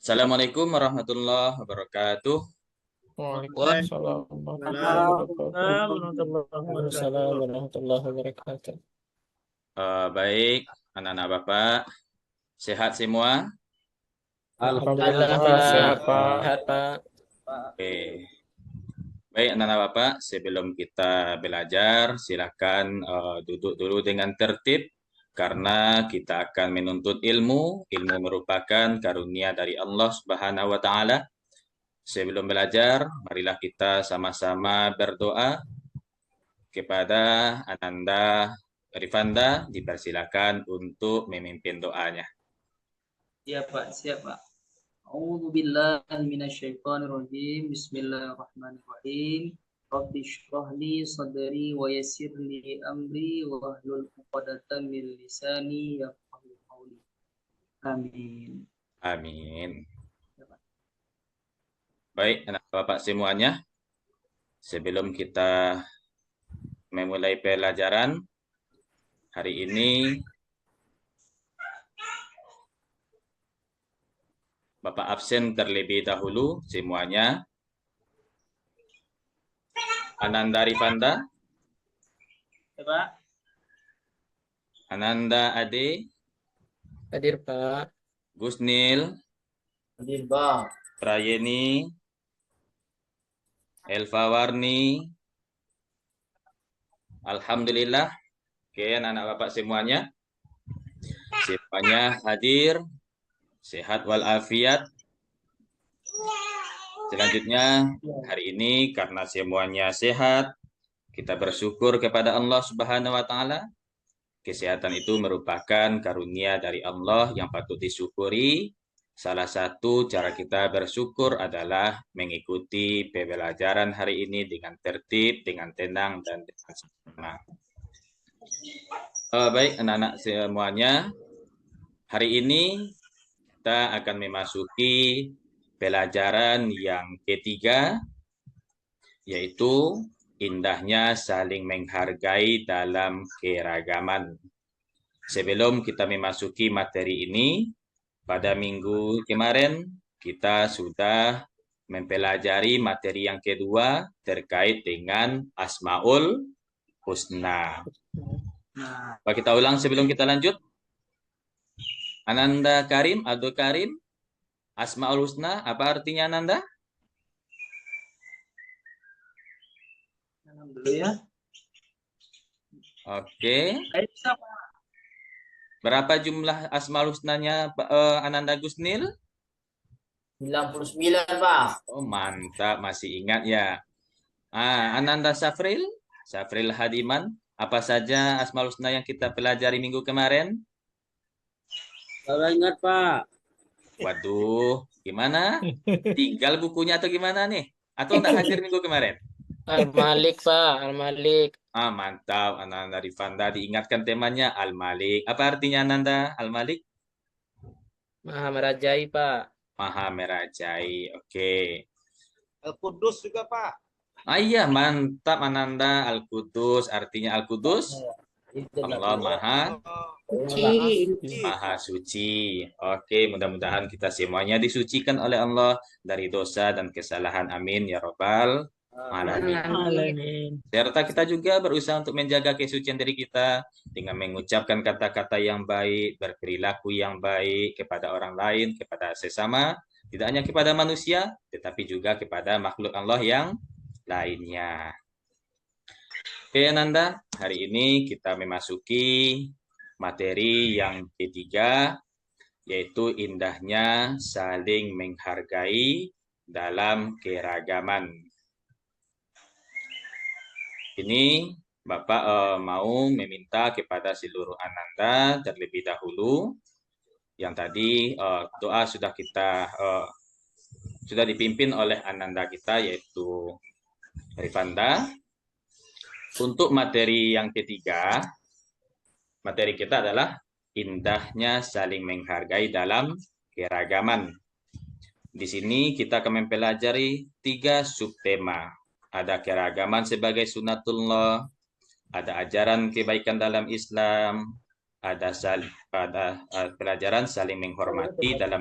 Assalamualaikum warahmatullahi wabarakatuh. Waalaikumsalam warahmatullahi wabarakatuh. Waalaikumsalam warahmatullahi wabarakatuh. Baik, anak-anak Bapak, sehat semua? Alhamdulillah Alhamdulillah Pak, Pak, sehat Pak. sehat Pak. Oke. Baik, anak-anak Bapak, sebelum kita belajar, silakan duduk dulu dengan tertib karena kita akan menuntut ilmu. Ilmu merupakan karunia dari Allah Subhanahu wa taala. Sebelum belajar, marilah kita sama-sama berdoa kepada Ananda Rifanda, dipersilakan untuk memimpin doanya. Siap Pak, siap Pak. A'udzu billahi minasyaitonir rajim. Bismillahirrahmanirrahim. Rabbi shrah li sadri wa yassir li amri wa hlul 'uqdatam min lisani yafqahu qawli. Amin. Amin. Ya, Pak. Baik, anak Bapak semuanya, sebelum kita memulai pelajaran hari ini, Bapak absen terlebih dahulu semuanya. Ananda Rifanda, Ya, Pak. Ananda Ade, Hadir Pak. Gusnil, Hadir Pak. Prayeni, Elva Warni. Alhamdulillah. Oke, anak-anak Bapak semuanya. Semuanya hadir, sehat walafiat. Selanjutnya, hari ini karena semuanya sehat, kita bersyukur kepada Allah Subhanahu wa taala. Kesehatan itu merupakan karunia dari Allah yang patut disyukuri. Salah satu cara kita bersyukur adalah mengikuti pembelajaran hari ini dengan tertib, dengan tenang, dan dengan semangat. Baik, anak-anak semuanya, hari ini kita akan memasuki pelajaran yang ketiga, yaitu indahnya saling menghargai dalam keragaman. Sebelum kita memasuki materi ini, pada minggu kemarin kita sudah mempelajari materi yang kedua terkait dengan Asmaul Husna. Nah, kita ulang sebelum kita lanjut. Ananda Karim, Abdul Karim, Asmaul Husna, apa artinya Ananda? Dulu ya. Oke. Berapa jumlah Asmaul Husnanya Ananda Gusnil? 99 Pak. Oh, mantap, masih ingat ya. Ananda Safril, Safril Hadiman, apa saja Asmaul Husna yang kita pelajari minggu kemarin? Kalau ingat Pak. Waduh, gimana? Tinggal bukunya atau gimana nih? Atau enggak hadir minggu kemarin? Al-Malik Pak, Al-Malik. Mantap, Ananda Rifanda diingatkan temanya Al-Malik. Apa artinya Ananda Al-Malik? Maha merajai Pak. Maha merajai. Oke. Al-Qudus juga Pak. Iya, mantap Ananda. Al-Qudus artinya Al-Qudus. Allah Maha Maha Suci. Oke, mudah-mudahan kita semuanya disucikan oleh Allah dari dosa dan kesalahan. Amin ya Rabbal alamin. Serta kita juga berusaha untuk menjaga kesucian diri kita dengan mengucapkan kata-kata yang baik, berperilaku yang baik kepada orang lain, kepada sesama, tidak hanya kepada manusia, tetapi juga kepada makhluk Allah yang lainnya. Oke, Nanda, hari ini kita memasuki materi yang ketiga, yaitu indahnya saling menghargai dalam keragaman. Ini Bapak mau meminta kepada seluruh Ananda terlebih dahulu, yang tadi doa sudah kita sudah dipimpin oleh Ananda kita, yaitu Rifanda. Untuk materi yang ketiga, materi kita adalah indahnya saling menghargai dalam keragaman. Di sini kita akan mempelajari 3 subtema. Ada keragaman sebagai sunatullah, ada ajaran kebaikan dalam Islam, pada pelajaran saling menghormati dan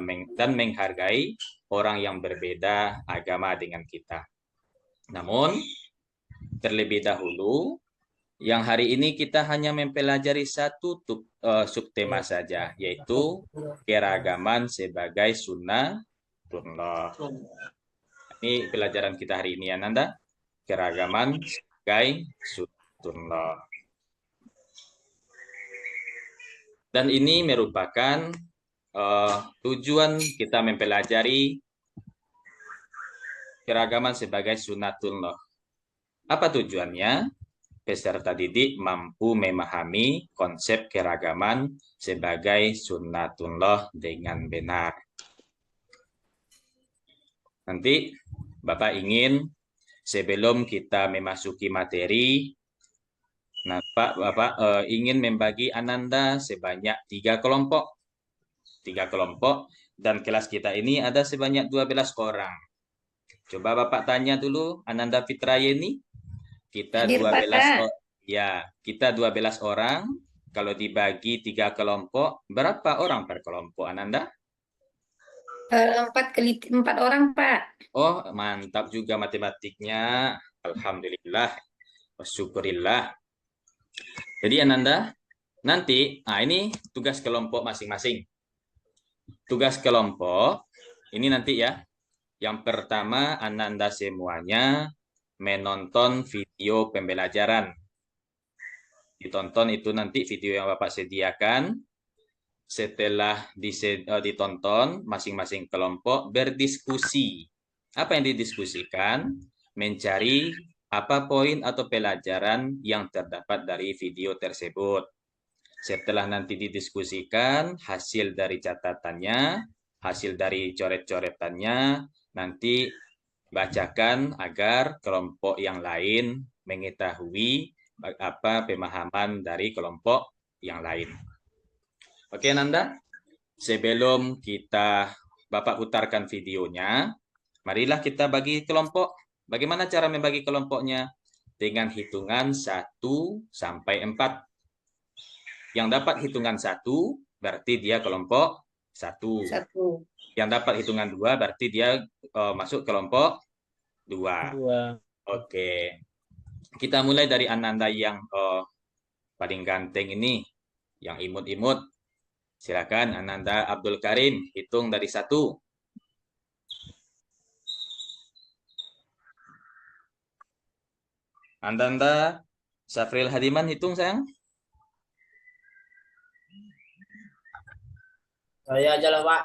menghargai orang yang berbeda agama dengan kita. Namun, terlebih dahulu, yang hari ini kita hanya mempelajari satu subtema saja, yaitu keragaman sebagai sunnatullah. Ini pelajaran kita hari ini, Ananda. Keragaman sebagai sunnatullah. Dan ini merupakan tujuan kita mempelajari keragaman sebagai sunnatullah. Apa tujuannya? Peserta didik mampu memahami konsep keragaman sebagai sunnatullah dengan benar. Nanti Bapak ingin sebelum kita memasuki materi, nah, Bapak ingin membagi Ananda sebanyak 3 kelompok. 3 kelompok, dan kelas kita ini ada sebanyak 12 orang. Coba Bapak tanya dulu, Ananda Fitrayeni, kita 12 orang. Ya, kita 12 orang. Kalau dibagi 3 kelompok, berapa orang per kelompok, Ananda? 4 orang, Pak. Oh, mantap juga matematiknya. Alhamdulillah. Syukurillah. Jadi Ananda, nanti, ini tugas kelompok masing-masing. Tugas kelompok, ini nanti ya. Yang pertama, Ananda semuanya menonton video pembelajaran. Ditonton itu nanti video yang Bapak sediakan. Setelah ditonton, masing-masing kelompok berdiskusi. Apa yang didiskusikan? Mencari apa poin atau pelajaran yang terdapat dari video tersebut. Setelah nanti didiskusikan, hasil dari catatannya, hasil dari coret-coretannya, nanti bacakan agar kelompok yang lain mengetahui apa pemahaman dari kelompok yang lain. Oke, Nanda? Sebelum Bapak putarkan videonya, marilah kita bagi kelompok. Bagaimana cara membagi kelompoknya? Dengan hitungan 1 sampai 4. Yang dapat hitungan 1 berarti dia kelompok 1. Yang dapat hitungan 2 berarti dia masuk kelompok 2. Oke. Kita mulai dari Ananda yang paling ganteng ini, yang imut-imut. Silakan Ananda Abdul Karim, hitung dari 1. Ananda Safril Hadiman, hitung sayang. Saya aja lah, Pak.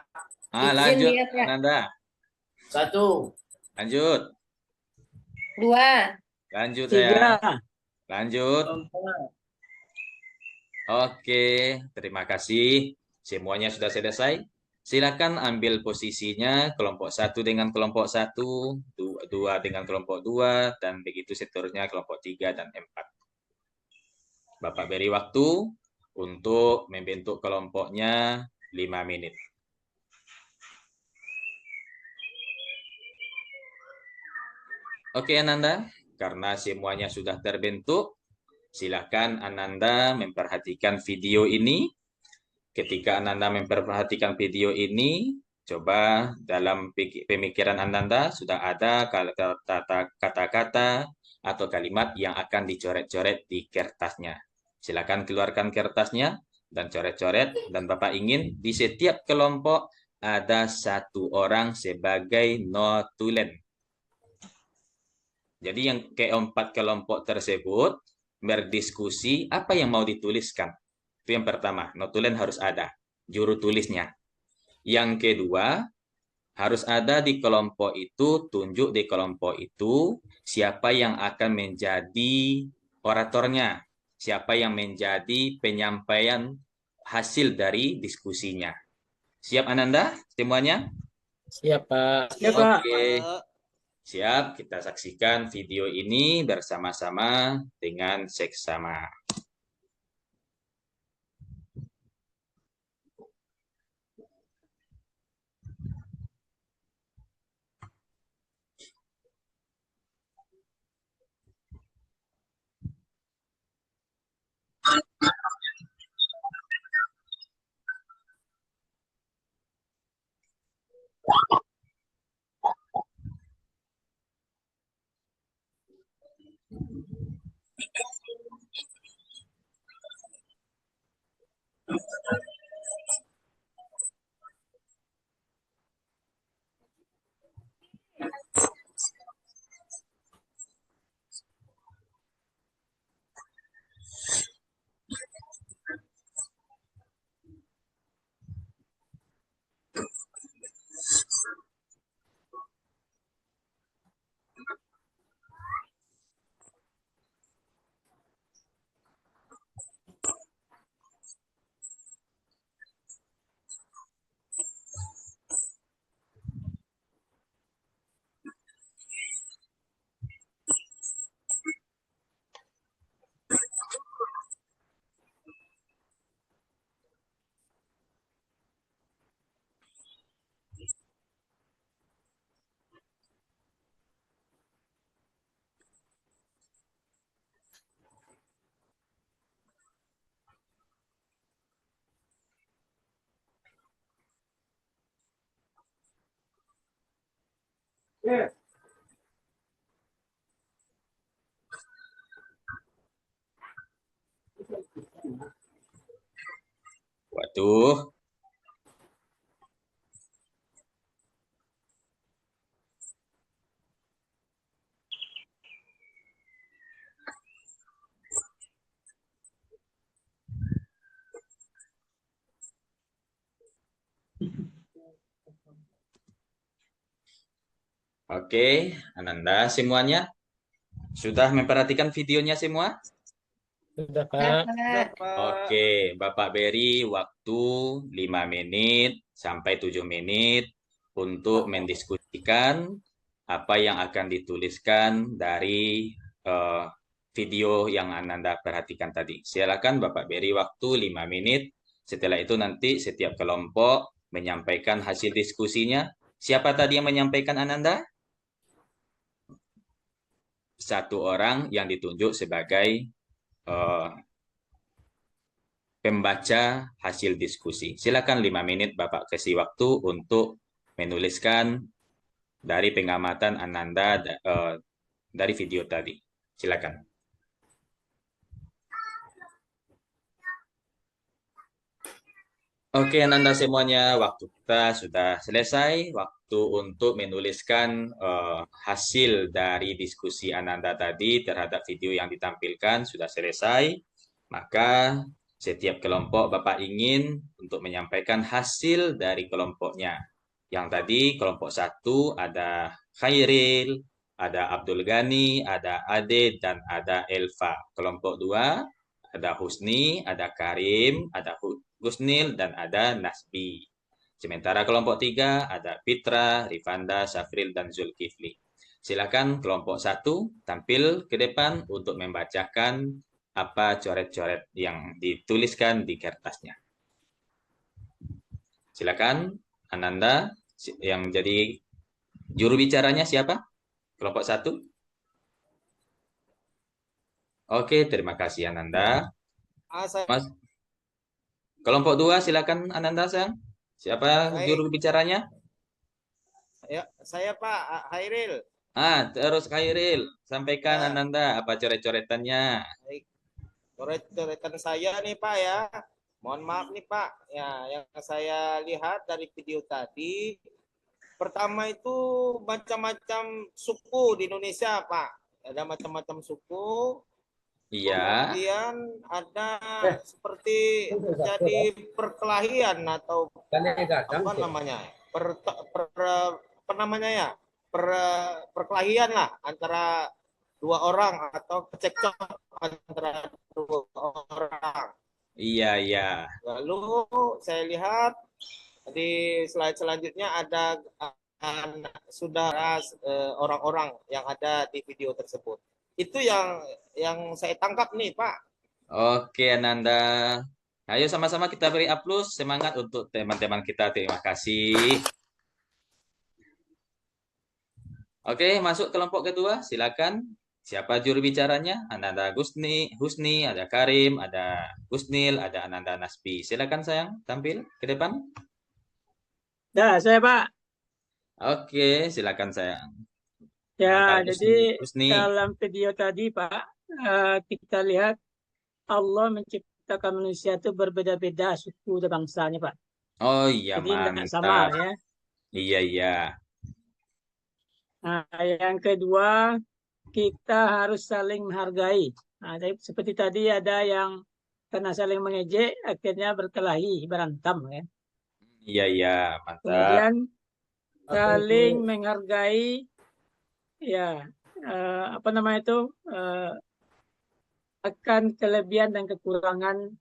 Lanjut Ananda. 1. Lanjut. 2. Lanjut sayang. Lanjut. 4. Oke, terima kasih. Semuanya sudah selesai. Silakan ambil posisinya kelompok 1 dengan kelompok 1, 2 dengan kelompok 2, dan begitu seterusnya kelompok 3 dan 4. Bapak beri waktu untuk membentuk kelompoknya 5 menit. Oke Ananda, karena semuanya sudah terbentuk, silakan Ananda memperhatikan video ini. Ketika Ananda memperhatikan video ini, coba dalam pemikiran Ananda sudah ada kata-kata atau kalimat yang akan dicoret-coret di kertasnya. Silakan keluarkan kertasnya dan coret-coret. Dan Bapak ingin di setiap kelompok ada 1 orang sebagai notulen. Jadi yang keempat kelompok tersebut berdiskusi apa yang mau dituliskan. Itu yang pertama, notulen harus ada, juru tulisnya. Yang kedua, harus ada di kelompok itu, tunjuk di kelompok itu siapa yang akan menjadi oratornya, siapa yang menjadi penyampaian hasil dari diskusinya. Siap Ananda semuanya? Siap, Pak. Oke. Siap, kita saksikan video ini bersama-sama dengan seksama. Waduh. Oke, Ananda semuanya sudah memperhatikan videonya semua? Sudah, Ya, Pak. Pak. Oke, Bapak beri waktu 5 menit sampai 7 menit untuk mendiskusikan apa yang akan dituliskan dari eh, video yang Ananda perhatikan tadi. Silakan Bapak beri waktu 5 menit. Setelah itu nanti setiap kelompok menyampaikan hasil diskusinya. Siapa tadi yang menyampaikan Ananda? Satu orang yang ditunjuk sebagai eh, pembaca hasil diskusi. Silakan 5 menit Bapak kasih waktu untuk menuliskan dari pengamatan Ananda dari video tadi. Silakan. Oke, Ananda semuanya, waktu kita sudah selesai. Waktu untuk menuliskan hasil dari diskusi Ananda tadi terhadap video yang ditampilkan sudah selesai. Maka setiap kelompok Bapak ingin untuk menyampaikan hasil dari kelompoknya. Yang tadi kelompok 1 ada Khairil, ada Abdul Ghani, ada Ade, dan ada Elva. Kelompok 2 ada Husni, ada Karim, ada Gusnil, dan ada Nasbi. Sementara kelompok 3 ada Fitra, Rifanda, Safril, dan Zulkifli. Silakan kelompok 1 tampil ke depan untuk membacakan apa coret-coret yang dituliskan di kertasnya. Silakan, Ananda, yang jadi juru bicaranya siapa? Kelompok 1? Oke, terima kasih Ananda. Mas, kelompok 2 silakan Ananda, Sang. Siapa juru bicaranya? Saya Pak Hairil. Terus Khairil, sampaikan Ya. Ananda apa coret-coretannya. Baik. Coret-coretan saya nih Pak ya. Mohon maaf nih Pak. Ya, yang saya lihat dari video tadi, pertama itu macam-macam suku di Indonesia Pak. Ada macam-macam suku. Iya. Kemudian ada seperti jadi perkelahian atau apa namanya? Apa namanya ya? Perkelahian lah antara dua orang atau kecekcok antara dua orang. Iya, iya. Lalu saya lihat di slide selanjutnya ada saudara orang-orang yang ada di video tersebut. Itu yang saya tangkap nih, Pak. Oke, Ananda. Ayo sama-sama kita beri aplaus, semangat untuk teman-teman kita. Terima kasih. Oke, masuk kelompok kedua. Silakan. Siapa juru bicaranya? Ananda Husni, ada Karim, ada Gusnil, ada Ananda Nasbi. Silakan sayang, tampil ke depan. Ya, saya Pak. Oke, silakan saya. Ya, Ananda jadi Husni. dalam video tadi, Pak, kita lihat Allah menciptakan manusia itu berbeda-beda suku dan bangsanya, Pak. Oh iya, Jadi tidak sama mantap. ya. Iya, iya. Nah, yang kedua, kita harus saling menghargai. Nah, seperti tadi ada yang karena saling mengejek, akhirnya berkelahi, berantem ya. Iya, iya, mantap. Kemudian Apa saling itu? menghargai, ya, apa namanya itu, akan kelebihan dan kekurangan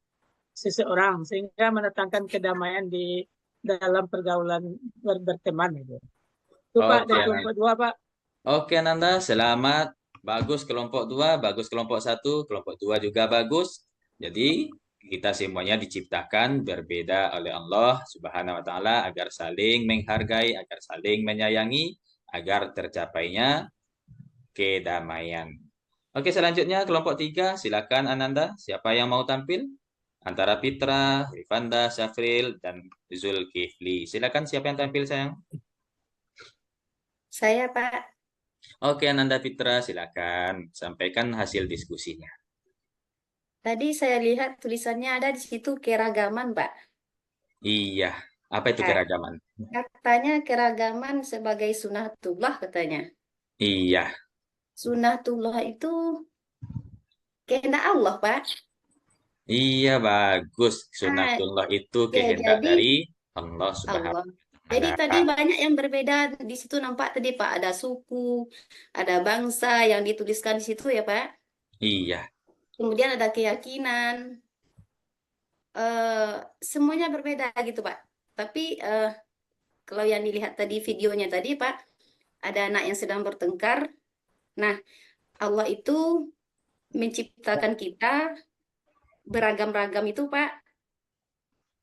seseorang sehingga mendatangkan kedamaian di dalam pergaulan berteman itu. Itu Pak Oke, dari Ananda. kelompok dua Pak. Oke, Ananda, selamat. Bagus kelompok 2, bagus kelompok 1, kelompok 2 juga bagus. Jadi, kita semuanya diciptakan berbeda oleh Allah Subhanahu wa taala agar saling menghargai, agar saling menyayangi, agar tercapainya kedamaian. Oke, selanjutnya kelompok 3, silakan Ananda. Siapa yang mau tampil? Antara Fitra, Rifanda, Syafril, dan Zulkifli. Silakan siapa yang tampil, sayang? Saya, Pak. Oke, Ananda Fitra, silakan sampaikan hasil diskusinya. Tadi saya lihat tulisannya ada di situ keragaman, Pak. Iya, apa itu Nah, keragaman? katanya keragaman sebagai sunatullah katanya. Iya, Sunatullah itu kehendak Allah, Pak. iya bagus. Nah, Sunnatullah itu ya kehendak jadi dari Allah Subhanahu Allah. wa Jadi tadi taala. banyak yang berbeda di situ nampak tadi Pak. Ada suku, ada bangsa yang dituliskan di situ ya Pak. Iya, Kemudian ada keyakinan. Semuanya berbeda gitu Pak. Tapi kalau yang dilihat tadi videonya tadi Pak, ada anak yang sedang bertengkar. Nah, Allah itu menciptakan kita beragam-ragam itu Pak,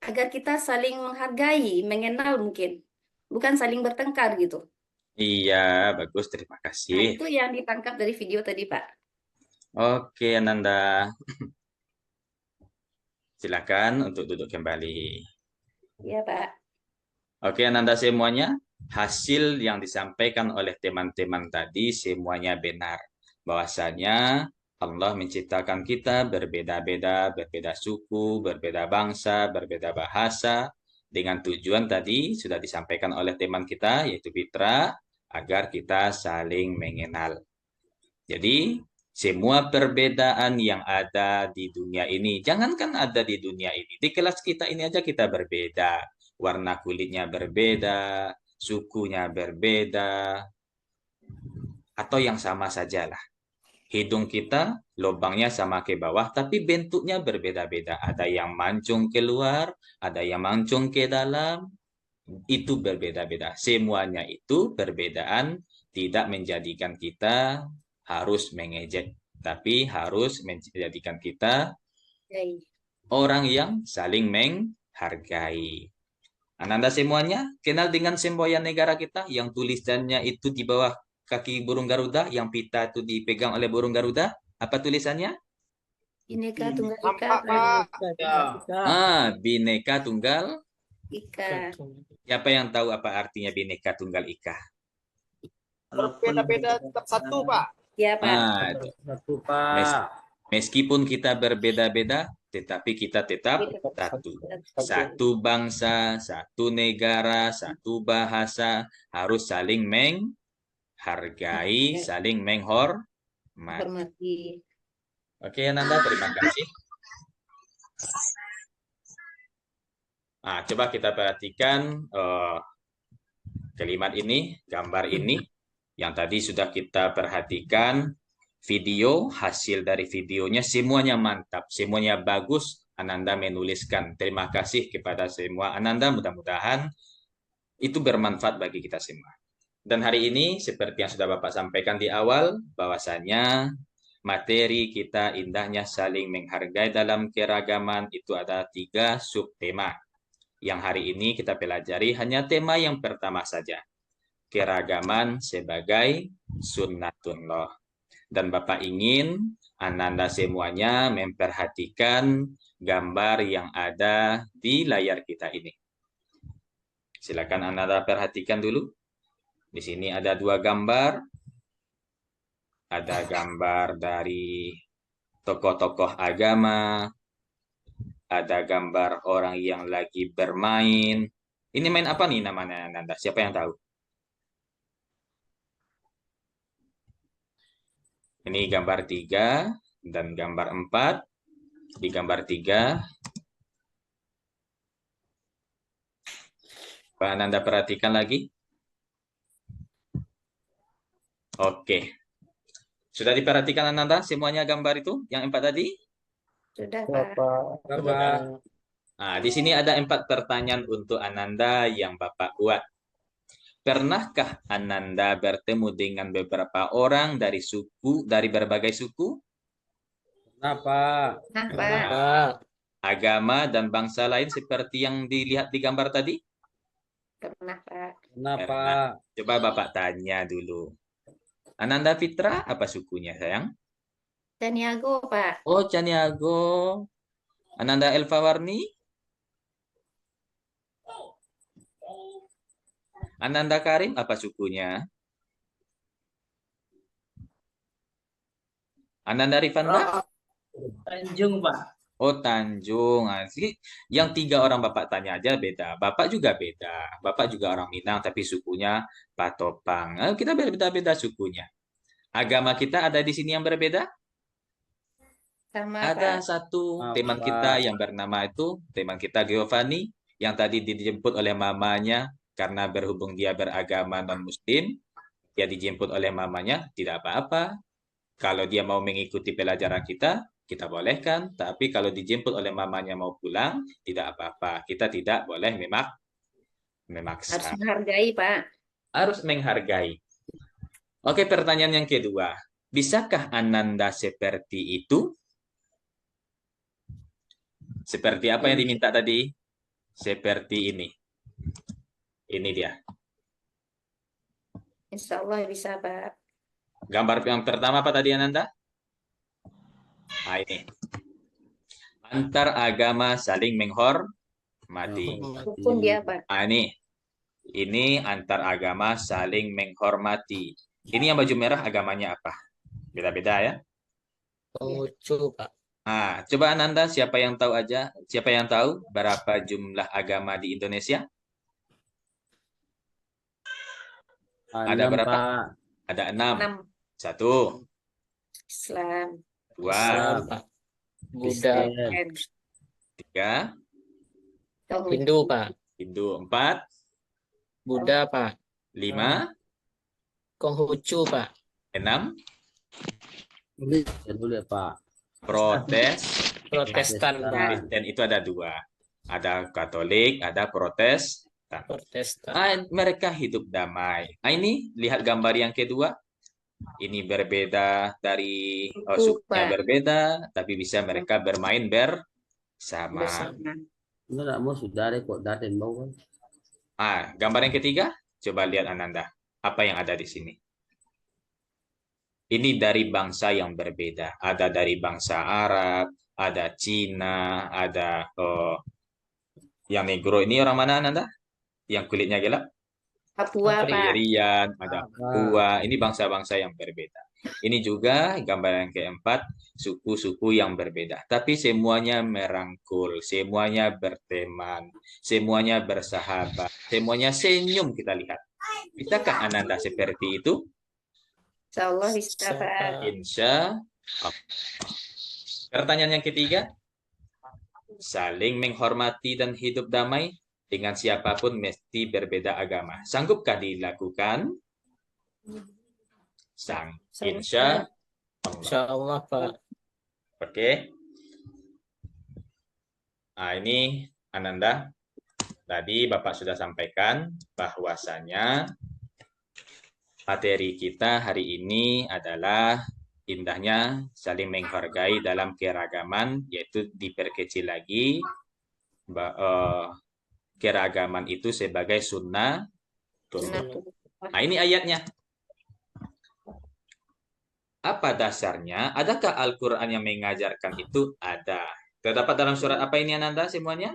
agar kita saling menghargai, mengenal mungkin. Bukan saling bertengkar gitu. iya bagus. Terima Nah, kasih. itu yang ditangkap dari video tadi, Pak. Oke, Ananda. Silakan untuk duduk kembali. Iya, Pak. Oke, Ananda semuanya. Hasil yang disampaikan oleh teman-teman tadi semuanya benar. Bahwasanya Allah menciptakan kita berbeda-beda, berbeda suku, berbeda bangsa, berbeda bahasa. Dengan tujuan tadi sudah disampaikan oleh teman kita, yaitu Fitra, agar kita saling mengenal. Jadi, semua perbedaan yang ada di dunia ini, jangankan ada di dunia ini, di kelas kita ini aja kita berbeda. Warna kulitnya berbeda, sukunya berbeda, atau yang sama sajalah. Hidung kita lubangnya sama ke bawah, tapi bentuknya berbeda-beda. Ada yang mancung keluar, ada yang mancung ke dalam, itu berbeda-beda. Semuanya itu perbedaan tidak menjadikan kita harus mengejek, tapi harus menjadikan kita Oke. orang yang saling menghargai. Ananda semuanya kenal dengan semboyan negara kita yang tulisannya itu di bawah kaki burung Garuda, yang pita itu dipegang oleh burung Garuda. Apa tulisannya? Bineka Tunggal Ika, Nampak, Pak. Pak. Ya. Bineka Tunggal. Ika. Siapa yang tahu apa artinya Bineka Tunggal Ika? Berbeda-beda tetap satu, Pak. Ya, Pak. Ah, Satu, Pak. meskipun kita berbeda-beda, tetapi kita tetap satu. Satu bangsa, satu negara, satu bahasa, harus saling menghargai, saling menghormati. Hormati. Oke, Nanda, terima kasih. Coba kita perhatikan kalimat ini, gambar ini, yang tadi sudah kita perhatikan. Video, hasil dari videonya semuanya mantap, semuanya bagus. Ananda menuliskan. Terima kasih kepada semua Ananda, mudah-mudahan itu bermanfaat bagi kita semua. Dan hari ini, seperti yang sudah Bapak sampaikan di awal, bahwasanya materi kita indahnya saling menghargai dalam keragaman itu ada 3 subtema. Yang hari ini kita pelajari hanya tema yang pertama saja. Keragaman sebagai sunnatullah. Dan Bapak ingin Ananda semuanya memperhatikan gambar yang ada di layar kita ini. Silakan Ananda perhatikan dulu. Di sini ada dua gambar. Ada gambar dari tokoh-tokoh agama. Ada gambar orang yang lagi bermain. Ini main apa nih namanya, Nanda? Siapa yang tahu? Ini gambar 3 dan gambar 4. Di gambar 3, Pak Nanda perhatikan lagi. Oke. Sudah diperhatikan Ananda semuanya gambar itu? Yang 4 tadi? Sudah, Ya, Pak. Pak. Sudah. Nah, di sini ada 4 pertanyaan untuk Ananda yang Bapak buat. Pernahkah Ananda bertemu dengan beberapa orang dari berbagai suku, Nah, Pak. Nah, Pak. Pak. agama, dan bangsa lain seperti yang dilihat di gambar tadi? Pernah, Pak. Nah, Pernah. Pak. Coba Bapak tanya dulu. Ananda Fitra, apa sukunya, sayang? Caniago, Pak. Oh, Caniago. Ananda Elfawarni? Ananda Karim, apa sukunya? Ananda Rifanda? Tanjung, Pak. Oh, Tanjung. Yang 3 orang Bapak tanya aja beda. Bapak juga beda. Bapak juga orang Minang, tapi sukunya Patopang. Kita beda-beda sukunya. Agama kita ada di sini yang berbeda? Sama, Ada Pak. satu Apa? teman kita yang bernama teman kita Giovanni, yang tadi dijemput oleh mamanya karena berhubung dia beragama non-Muslim, dia dijemput oleh mamanya, tidak apa-apa. Kalau dia mau mengikuti pelajaran kita bolehkan. Tapi kalau dijemput oleh mamanya mau pulang, tidak apa-apa. Kita tidak boleh Harus memaksa. menghargai, Pak. Harus menghargai. Oke, pertanyaan yang kedua. Bisakah Ananda seperti itu? Seperti apa yang diminta tadi? Seperti ini. Ini dia. Insya Allah bisa, Pak. Gambar yang pertama apa tadi Ananda? Nah, ini. Antar agama saling menghormati. Rukun dia, Pak. Nah, ini. Ini antar agama saling menghormati. Ini yang baju merah agamanya apa? Beda-beda ya. Konghucu, Pak. Nah, coba Ananda siapa yang tahu aja? Siapa yang tahu berapa jumlah agama di Indonesia? Ada berapa? Pak. Ada 6. 6. 1, Islam. 2, Islam, Pak. Buddha, Kristen. 3, Tauhid. Hindu, Pak. Hindu, 4, Buddha, Pak. 5, Konghucu, Pak. 6, Boleh, Pak. Protestan Protestan, Pak. Kristen itu ada 2. Ada Katolik, ada Protestan. Protestan. Mereka hidup damai. Nah, ini lihat gambar yang kedua. Ini berbeda dari sukunya Pak. berbeda, tapi bisa mereka bermain bersama. Bersama. Gambar yang ketiga, coba lihat Ananda. Apa yang ada di sini? Ini dari bangsa yang berbeda. Ada dari bangsa Arab, ada Cina, ada yang Negro. Ini orang mana Ananda? Yang kulitnya gelap? Papua, Pak. Irian, ada Papua. Ini bangsa-bangsa yang berbeda. Ini juga gambar yang keempat, suku-suku yang berbeda. Tapi semuanya merangkul, semuanya berteman, semuanya bersahabat, semuanya senyum kita lihat. Bisakah Ananda seperti itu? Insya Allah bisa, Pak. Insya Allah. Pertanyaan yang ketiga, saling menghormati dan hidup damai dengan siapapun mesti berbeda agama. Sanggupkah dilakukan? Insya Allah. Insya Allah, Pak. Oke. Nah, ini Ananda. Tadi Bapak sudah sampaikan bahwasanya materi kita hari ini adalah indahnya saling menghargai dalam keragaman, yaitu diperkecil lagi keragaman itu sebagai sunnah. Nah, ini ayatnya. Apa dasarnya? Adakah Al-Quran yang mengajarkan itu? Ada. Terdapat dalam surat apa ini Ananda semuanya?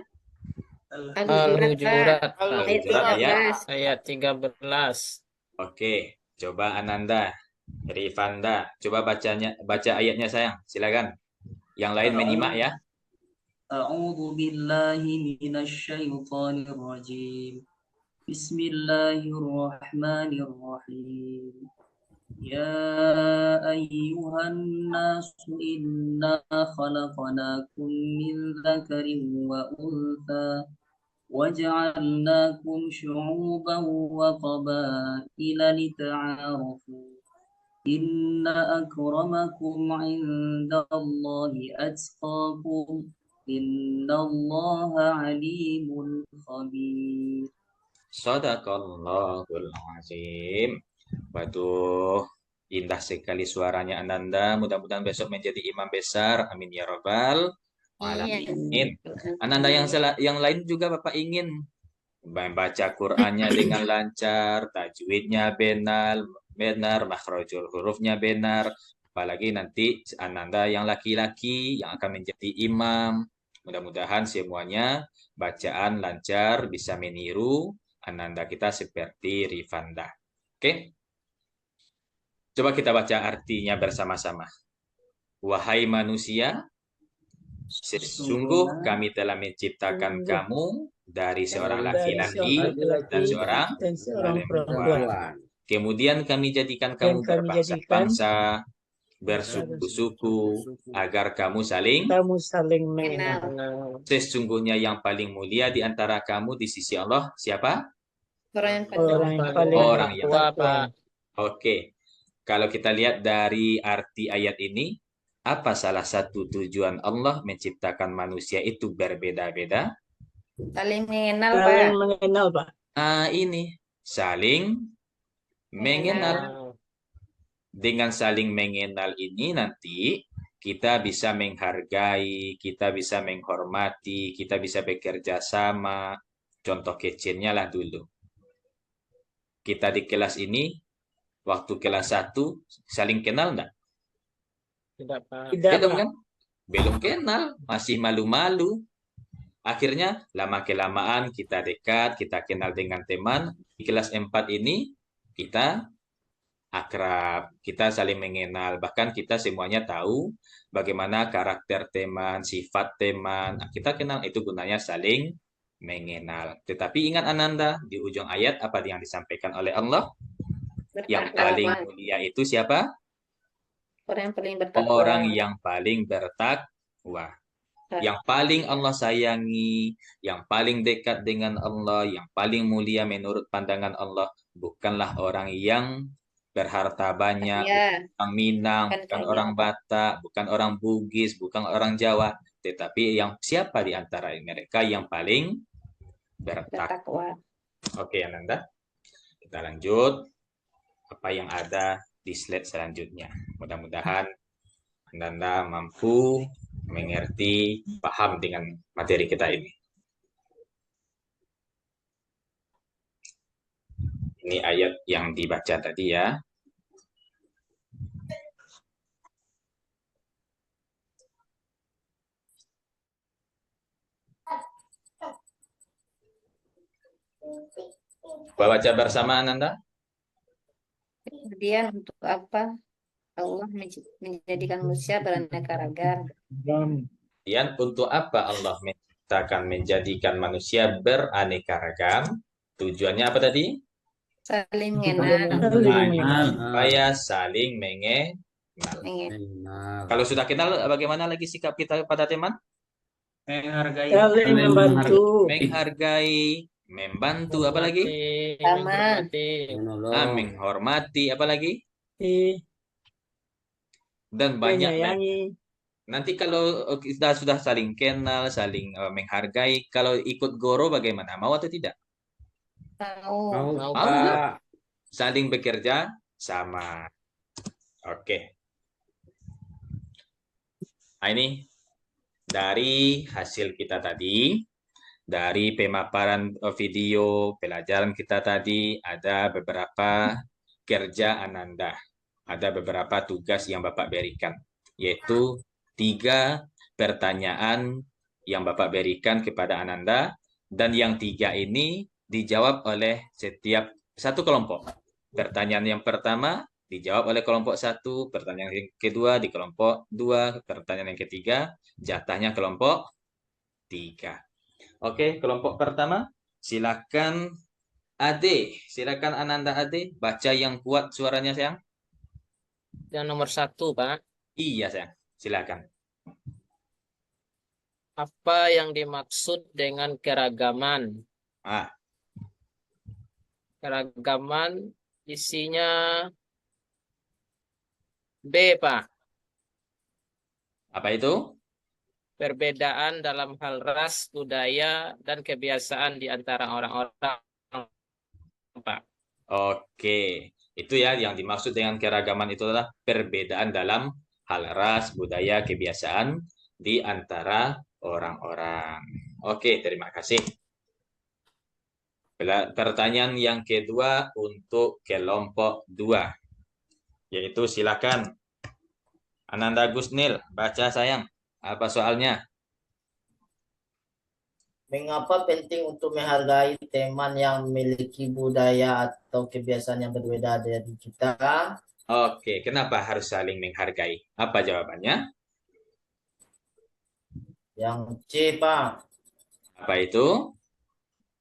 Al-Hujurat, Al-Hujurat ayat ayat 13. Oke, coba Ananda, Rifanda, coba baca ayatnya sayang. Silakan. Yang lain menyimak ya. أعوذ بالله من الشيطان الرجيم بسم الله الرحمن الرحيم يا أيها الناس إنا خلقناكم من ذكر وأنثى وجعلناكم شعوبا وقبائل لتعارفوا إن أكرمكم عند الله أتقاكم إن الله عليم خبير. Shadaqallahul azim. Waduh, indah sekali suaranya Ananda. Mudah-mudahan besok menjadi imam besar. Amin ya rabbal Iya. alamin. Ananda yang lain juga Bapak ingin membaca Qur'annya dengan lancar, tajwidnya benar, makhrajul hurufnya benar. Apalagi nanti Ananda yang laki-laki yang akan menjadi imam. Mudah-mudahan semuanya bacaan lancar, bisa meniru Ananda kita seperti Rifanda. Oke? Coba kita baca artinya bersama-sama. Wahai manusia, sesungguh kami telah menciptakan kamu dari seorang laki-laki dan seorang perempuan. Kemudian kami jadikan kamu berbangsa-bangsa, bersuku-suku, agar kamu saling mengenal. Sesungguhnya yang paling mulia di antara kamu di sisi Allah siapa? Orang yang paling Orang yang Tua, Pak. Oke. Kalau kita lihat dari arti ayat ini, apa salah satu tujuan Allah menciptakan manusia itu berbeda-beda? Saling mengenal, Saling Pak. mengenal, Pak. Ini saling mengenal. Dengan saling mengenal ini nanti kita bisa menghargai, kita bisa menghormati, kita bisa bekerja sama. Contoh kecilnya lah dulu. Kita di kelas ini, waktu kelas 1, saling kenal enggak? Tidak, Pak. Belum kan? Belum kenal, masih malu-malu. Akhirnya, lama-kelamaan kita dekat, kita kenal dengan teman. Di kelas 4 ini, kita akrab, kita saling mengenal, bahkan kita semuanya tahu bagaimana karakter teman, sifat teman. Kita kenal, itu gunanya saling mengenal. Tetapi ingat Ananda, di ujung ayat apa yang disampaikan oleh Allah? Yang paling mulia itu siapa? Orang yang paling bertakwa. Orang yang paling bertakwa. Yang paling Allah sayangi, yang paling dekat dengan Allah, yang paling mulia menurut pandangan Allah, bukanlah orang yang berharta banyak, bukan orang Minang, bukan orang Batak, bukan orang Bugis, bukan orang Jawa, tetapi yang siapa di antara mereka yang paling bertakwa. Oke, Ananda. Kita lanjut apa yang ada di slide selanjutnya. Mudah-mudahan Ananda mampu mengerti, paham dengan materi kita ini. Ini ayat yang dibaca tadi ya. Baca bersama Ananda. Kemudian untuk apa Allah menjadikan manusia beraneka ragam? Kemudian untuk apa Allah menjadikan manusia beraneka ragam? Tujuannya apa tadi? Saling mengenal. Supaya saling mengenal. Kalau sudah kenal, bagaimana lagi sikap kita pada teman? Menghargai. Saling membantu. Menghargai, membantu, apa lagi? Menghormati, apa lagi? Dan banyak. Nanti kalau kita sudah saling kenal, saling menghargai, kalau ikut goro bagaimana? Mau atau tidak? Mau, Pak. Saling bekerja sama. Oke. Nah, ini dari hasil kita tadi, dari pemaparan video pelajaran kita tadi, ada beberapa kerja Ananda. Ada beberapa tugas yang Bapak berikan, yaitu 3 pertanyaan yang Bapak berikan kepada Ananda, dan yang 3 ini dijawab oleh setiap satu kelompok. Pertanyaan yang pertama dijawab oleh kelompok 1, pertanyaan yang kedua di kelompok 2, pertanyaan yang ketiga jatahnya kelompok 3. Oke, kelompok pertama silakan Ade, silakan Ananda Ade baca yang kuat suaranya sayang. Yang nomor 1, Pak. Iya sayang, silakan. Apa yang dimaksud dengan keragaman? Ah, Keragaman isinya B, Pak. apa itu? Perbedaan dalam hal ras, budaya, dan kebiasaan di antara orang-orang, Pak. Oke, itu ya yang dimaksud dengan keragaman itu adalah perbedaan dalam hal ras, budaya, kebiasaan di antara orang-orang. Oke, terima kasih. Pertanyaan yang kedua untuk kelompok 2, yaitu silakan Ananda Gusnil, baca sayang. Apa soalnya? Mengapa penting untuk menghargai teman yang memiliki budaya atau kebiasaan yang berbeda dari kita? Oke, kenapa harus saling menghargai? Apa jawabannya? Yang C, Pak, Apa itu?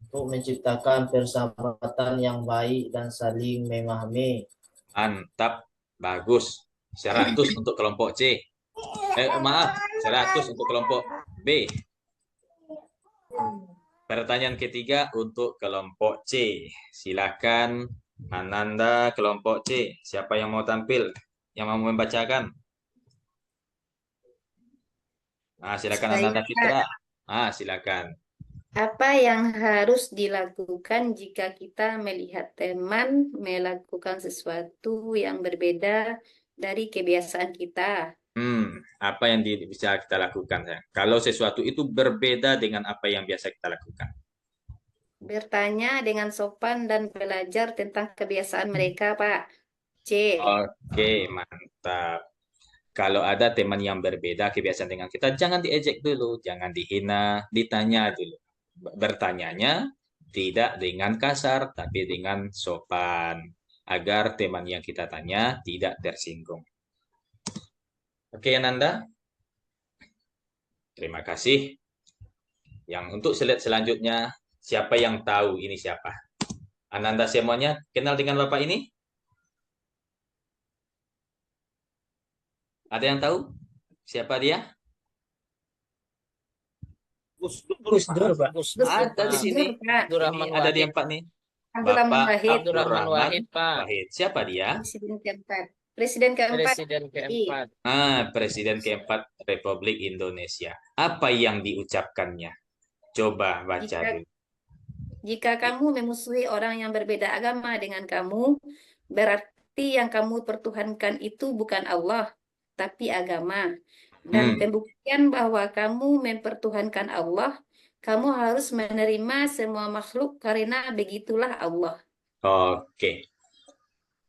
untuk menciptakan persahabatan yang baik dan saling memahami. Mantap, bagus. 100 untuk kelompok C. Maaf, 100 untuk kelompok B. Pertanyaan ketiga untuk kelompok C. Silakan Ananda kelompok C. Siapa yang mau tampil? Yang mau membacakan? Silakan Saya, Ananda Pak. Fitra. Silakan. Apa yang harus dilakukan jika kita melihat teman melakukan sesuatu yang berbeda dari kebiasaan kita? Apa yang bisa kita lakukan? Ya? Kalau sesuatu itu berbeda dengan apa yang biasa kita lakukan. Bertanya dengan sopan dan belajar tentang kebiasaan mereka, Pak. C. Oke, mantap. Kalau ada teman yang berbeda kebiasaan dengan kita, jangan diejek dulu, jangan dihina, ditanya dulu. Bertanyanya tidak dengan kasar, tapi dengan sopan. Agar teman yang kita tanya tidak tersinggung. Oke, Ananda. Terima kasih. Yang untuk slide selanjutnya, siapa yang tahu ini siapa? Ananda semuanya kenal dengan Bapak ini? Ada yang tahu siapa dia? Gus Dur, Gus Dur, Pak. Gus Dur, Ada di Pak. sini. Pak. Abdurrahman Ini ada di Wahid. empat nih. Abdurrahman Bapak Wahid. Abdurrahman Wahid, Pak. Wahid. Siapa dia? Presiden keempat. Presiden keempat. Presiden keempat. Presiden keempat Republik Indonesia. Apa yang diucapkannya? Coba baca Jika, dulu. jika kamu memusuhi orang yang berbeda agama dengan kamu, berarti yang kamu pertuhankan itu bukan Allah, tapi agama. Dan pembuktian bahwa kamu mempertuhankan Allah, kamu harus menerima semua makhluk karena begitulah Allah. Oke.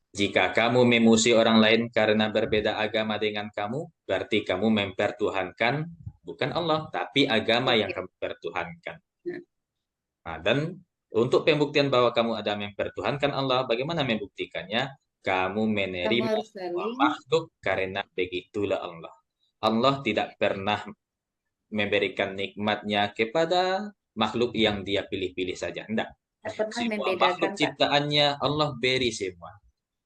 Jika kamu memusuhi orang lain karena berbeda agama dengan kamu, berarti kamu mempertuhankan bukan Allah, tapi agama yang kamu pertuhankan. Nah, dan untuk pembuktian bahwa kamu ada mempertuhankan Allah, bagaimana membuktikannya? Kamu Kamu menerima harus semua saling makhluk karena begitulah Allah. Allah tidak pernah memberikan nikmatnya kepada makhluk yang dia pilih-pilih saja. Tidak. pernah Semua membedakan, makhluk Pak. ciptaannya Allah beri semua.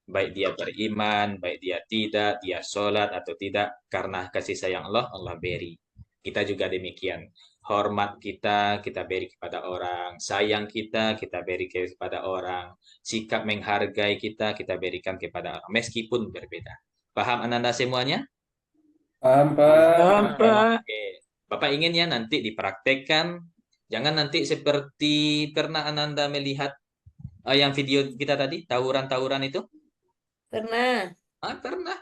Baik dia beriman, baik dia tidak, dia sholat atau tidak. Karena kasih sayang Allah, Allah beri. Kita juga demikian. Hormat kita beri kepada orang. Sayang kita beri kepada orang. Sikap menghargai kita berikan kepada orang. Meskipun berbeda. Paham Ananda semuanya? Paham, Pak. Paham, Pak. Oke. Bapak ingin ya nanti dipraktekkan. Jangan nanti seperti pernah Ananda melihat yang video kita tadi, tawuran-tawuran itu. Pernah. Pernah.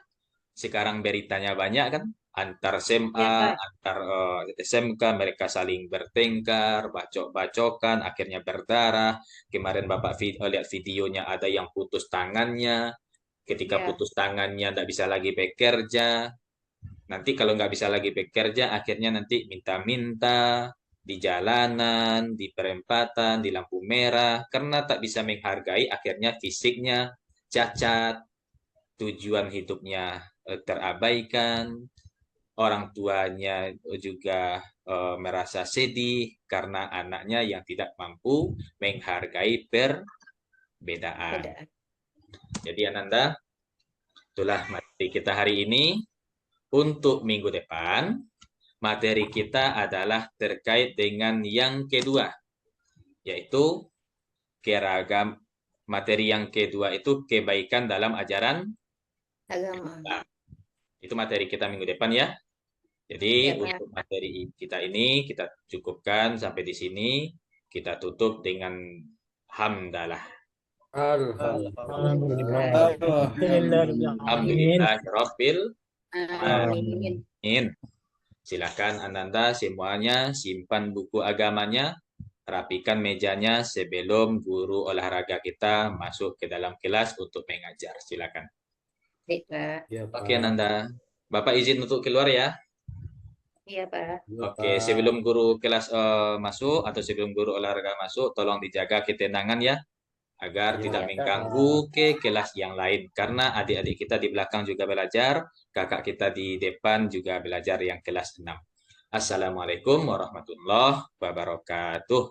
Sekarang beritanya banyak kan? Antar SMA, Ya, Pak. antar SMK, mereka saling bertengkar, bacok-bacokan, akhirnya berdarah. Kemarin Bapak lihat videonya ada yang putus tangannya. Ketika Ya. putus tangannya tidak bisa lagi bekerja. Nanti kalau nggak bisa lagi bekerja, akhirnya nanti minta-minta di jalanan, di perempatan, di lampu merah. Karena tak bisa menghargai, akhirnya fisiknya cacat, tujuan hidupnya terabaikan, orang tuanya juga merasa sedih karena anaknya yang tidak mampu menghargai perbedaan. Beda. Jadi Ananda, itulah materi kita hari ini. Untuk minggu depan, materi kita adalah terkait dengan yang kedua, yaitu materi yang kedua itu kebaikan dalam ajaran Agama. Islam. Itu materi kita minggu depan ya. Jadi Ya, Pak. untuk materi kita ini kita cukupkan sampai di sini. Kita tutup dengan hamdalah. Alhamdulillah. Alhamdulillahirabbil Amin. alamin. Silakan Ananda semuanya simpan buku agamanya, rapikan mejanya sebelum guru olahraga kita masuk ke dalam kelas untuk mengajar. Silakan. Baik, Pak. Oke Ananda. Bapak izin untuk keluar ya. Iya, Pak. Oke, sebelum guru kelas masuk atau sebelum guru olahraga masuk, tolong dijaga ketenangan ya, agar tidak mengganggu ke kelas yang lain. Karena adik-adik kita di belakang juga belajar, kakak kita di depan juga belajar yang kelas 6. Assalamualaikum warahmatullahi wabarakatuh.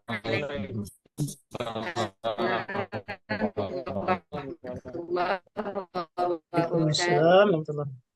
Waalaikumsalam warahmatullahi wabarakatuh. Waalaikumsalam warahmatullahi wabarakatuh.